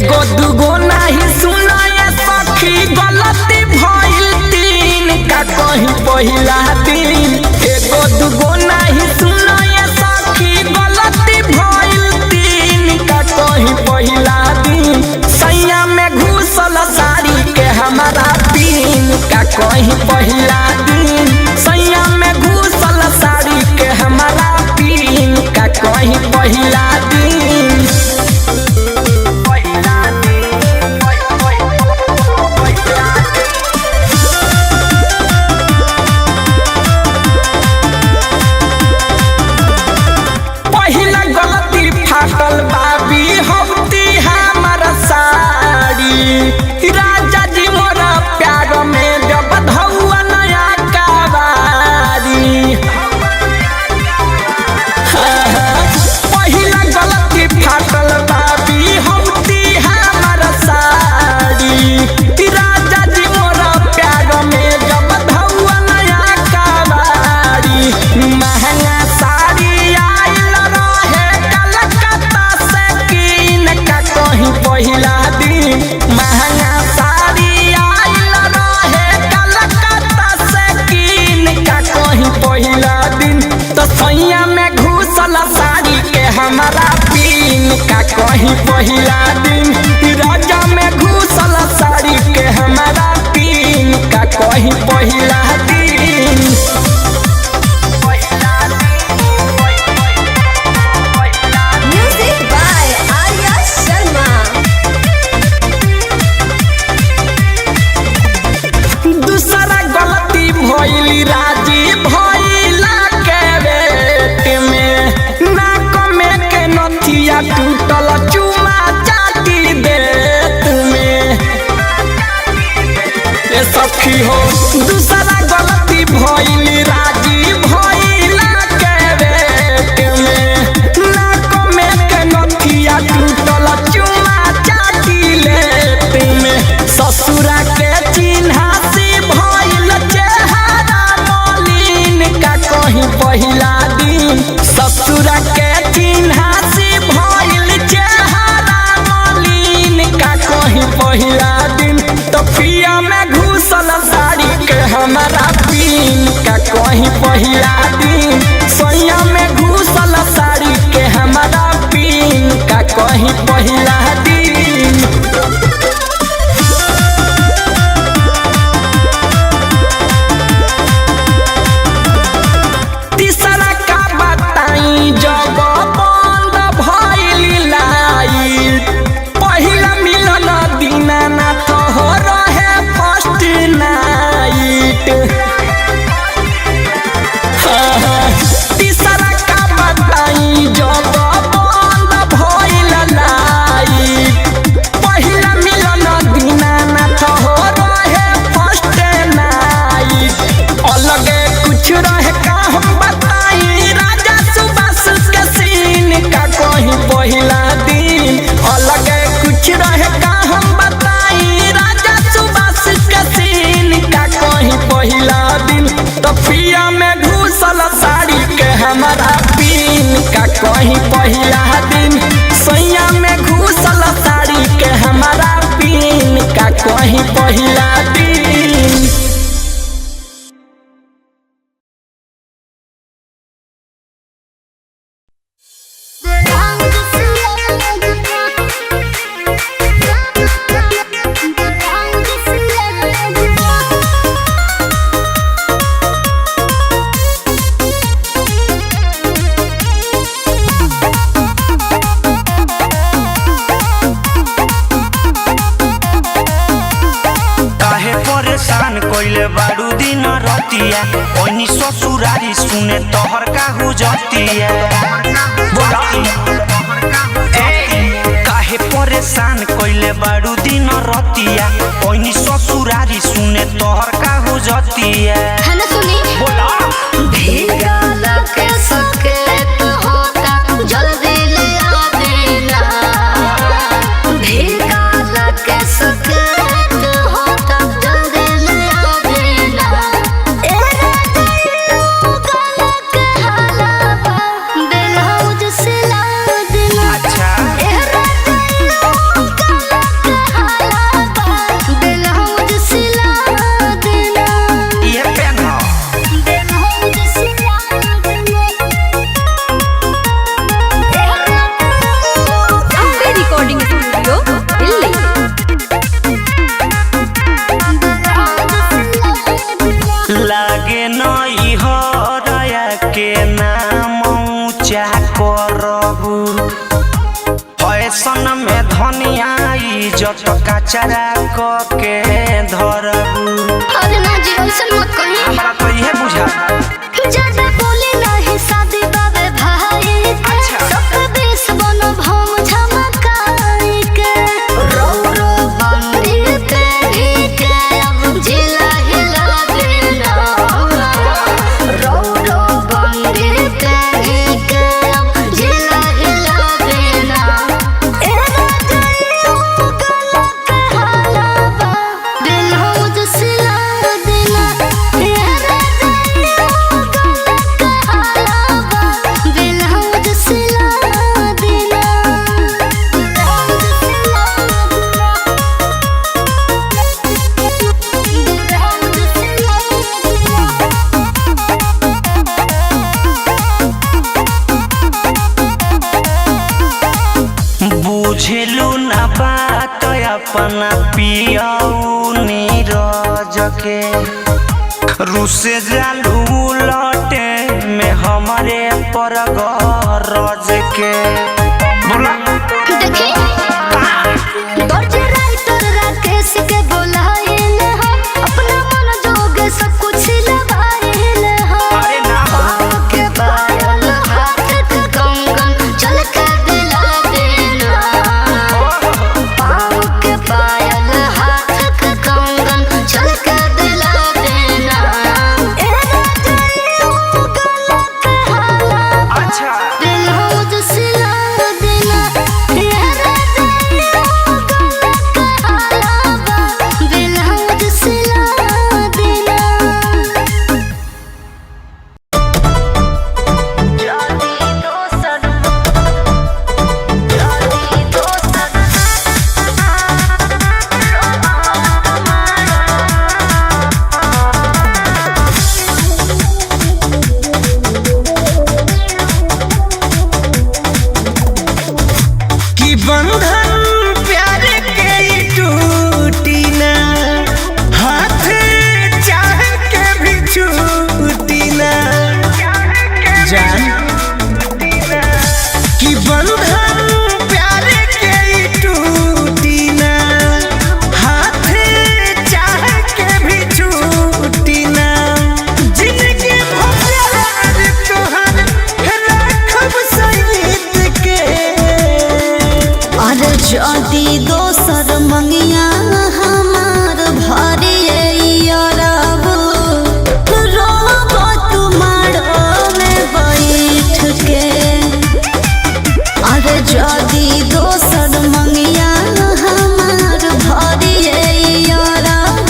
एगो दुगो नहीं सुना ये सखी गलती भइल तीन का कहीं पहिला दिन। एगो दुगो नहीं सुना ये सखी गलती भइल तीन का कहीं पहिला दिन। सैया में घुसल साड़ी के हमारा पीन का कहीं पहिला दिन। सैया में घुसल साड़ी के हमारा पीन का कहीं पहिला दिन। फाटल बाबी हफ्ती हमारा साड़ी राजा जी मोरा प्यार में जब धौआ नया कबारी। पहिला गलती फाटल बाबी हफ्ती हमारा साड़ी राजा जी मोरा प्यार में जब धौआ नया कबारी। महंगा साड़ी आइल रहे कलकत्ता से कीन का कहीं पहिला दिन। महंगा साड़ी आइल रहे कलकत्ता से कीन का कहीं पहिला दिन। तो सैया में घुसल साड़ी के हमारा पीन का कहीं पहिला दिन। राजा में घुसल साड़ी के हमारा पीन का कहीं पहिला दिन। भइली राजी भइला के बेट में नाक में के नथिया टूटल चुमा चाटी देत में। ए सखी हो दूसरा गलती भइली राजी भइला के बेट में नाक में के नथिया टूटल चुमा चाटी लेत में। ससुरा के चिन्हा से भइल कहीं पहिला दिन। ससुरा के चिन्हा से भइल चेहरा मलिन का कहीं पहिला दिन। तो पिया में घुसल साड़ी के हमारा पीन का कहीं पहिला दिन। सैया में घुसल साड़ी के हमारा पीन का कहीं पहिला दिन। जब बंद भइल लाइट पहिला मिलन दीनानाथ हो रहे फर्स्ट नाइट। तीसरा का बताई जब बंद भइल लाइट पहिला मिलन दीनानाथ हो रहे फर्स्ट नाइट। अलगे कुछ रहे का हम बताई राजा के सीन का कहीं पहिला दिन। अलगे कुछ रहे का हम बताई राजा सुबास के सीन का कहीं पहिला दिन। तो पिया में घुसल साड़ी के हमारा पीन का कहीं पहिला दिन। सैया में घुसल साड़ी के हमारा पीन का कहीं पहिला दिन। कोइले बारू दिन रतिया ओनी ससुरारी सुने तोहर का हुजतिया। काहे परेशान कोइले बारू दिन रतिया ओनी ससुरारी सुने तोहर का हुजतिया। है ना सुनी बोला भीगा लगे सके तो होता जल्दी ले आ देना। भीगा लगे सके अच्छा करबू फैशन में धनिया इज्जत कचरा क के धरबू। अरे ना जी ऐसा मत कही, हमरा तो इहे बुझा ज्यादा बोली नहीं शादी बाबे भाई के। अच्छा। सब बेस बनो भम झमकाई के। रो रो बंदी पे ही के अब जिला हिला देना। रो रो बंदी पे ही के अब जिला हिला देना। ए राजाइयों गला के हालाबा दिल हो जो सिला देना। ए राजाइयों गला के हालाबा दिल हो जो सिला देना। बुझलू ना बात अपना पियाऊ नीरज के रुसे जालू लटे में हमारे पर गरज के बोला देखी दर्ज राइटर राकेश के बोलाइल हम अपना मन जोगे सब कुछ लगाइल हम। अरे ना पाँव के पायल हाथ के कंगन चल के दिला देना। पाँव के पायल हाथ के कंगन चल के दिला देना। ए राजाइयों गला के हालाबा अच्छा दिल हो जो सिला देना। ए राजाइयों गला के हालाबा दिल हो जो सिला देना। कि बंधन प्यार के ई टूटी ना हाथ चाह के भी छूटी ना जान कि बंधन प्यार के ई टूटी ना हाथ चाह के भी छूटी ना जिंदगी भर तोहर राखब सहित के। अरे जदी दोसर मंगिया हमार भरिए अरब रोब तुम्हारो में बैठ के। अरे जदी दोसर मंगिया हमार भरिए अरब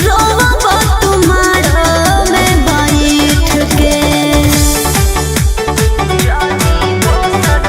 रोब तुम्हारो में बैठ के। जदी दोसर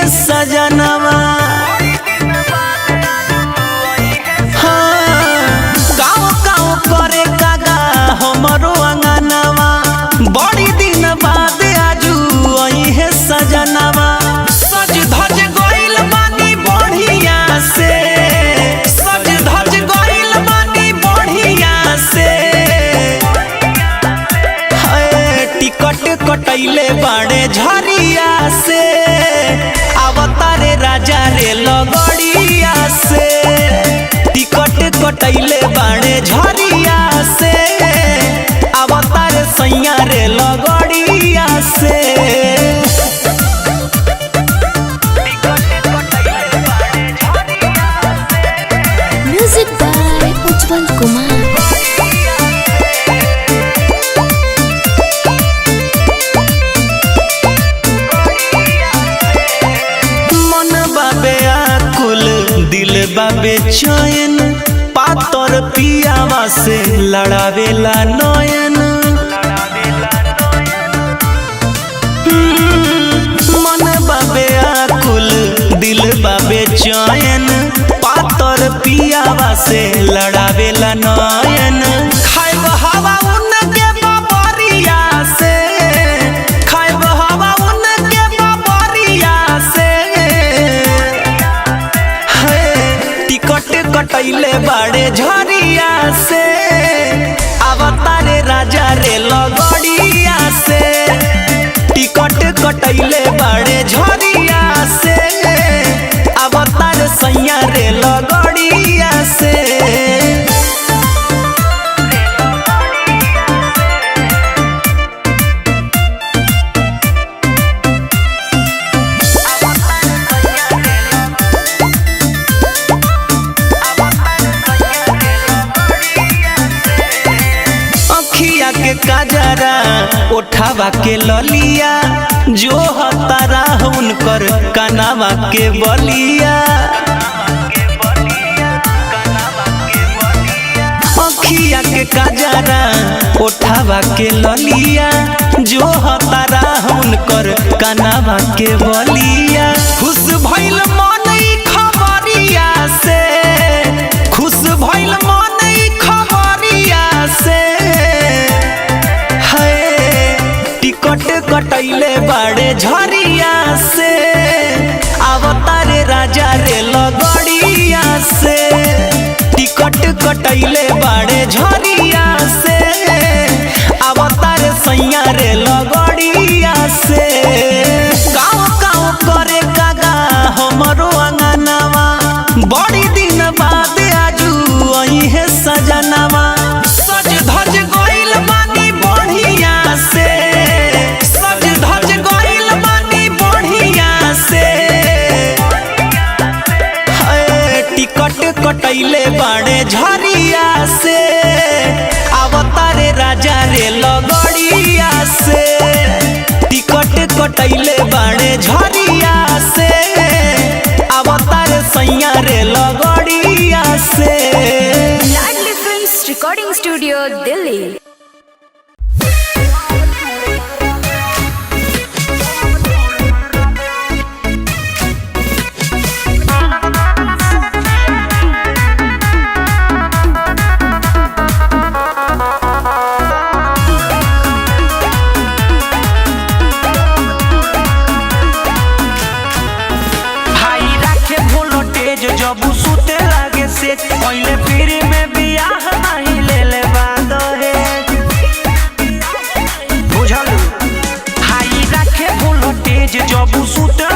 है सजनवा। हाँ, गाँव गाँव करे कागा हमरो अंगनवा, बड़ी दिन बाद आजू आई है सजनवा। सज धज गइल बानी बढ़िया से, सज धज गइल बानी बढ़िया से। टिकट कटैले बाड़े झरिया से, अवतारे राजा रे लगड़िया से। टिकट कटैले बाड़े झरिया से, अवतारे सैया रे लगड़िया से। म्यूजिक बाय उज्जवल कुमार। दिल बाबे चैन, पातर पियावा से लड़ावेला नयन। मन बाबे आकुल, दिल बाबे चैन, पातर पियावा से लड़ावेला नयन। खाइब हवा उनके बबरिया से, खाइब हवा उनके बबरिया से। टिकट कटैले बाड़े झरिया से, अवतारे राजा रे लगड़िया से। टिकट कटैले बाड़े झरिया से, अवतार सैया रे लगड़िया से। के काजरा उठावा के ललिया, जो हतारा उनकर कनावा के बलिया। अखिया के काजरा उठावा के ललिया, जो हतारा उनकर कनावा के बलिया। खुश भइल मन खबरिया से, खुश भइल मन खबरिया से। टिकट कटैले बाड़े झरिया से, अवतारे राजा रे लगड़िया से। टिकट कटैले बाड़े झरिया से, अवतारे सैया रे लगड़िया से। गाँव गाँव करे कागा हमरो अंगनवा, बड़ी दिन बाद आजू आई है सजनवा। सज धज गइल बानी बढ़िया से, सज धज गइल बानी बढ़िया से। टिकट कटैले बाड़े झरिया से, अवतारे राजा रे लगड़िया से। टिकट कटैले बाड़े झरिया से, अवतारे सैया रे लगड़िया से। लाडली फिल्म्स रिकॉर्डिंग स्टूडियो दिल्ली। जब सुते लागे से पहले फिर में बियाह नहीं ले ले बाद है, बुझल। हाई रखे वोल्टेज जब सुते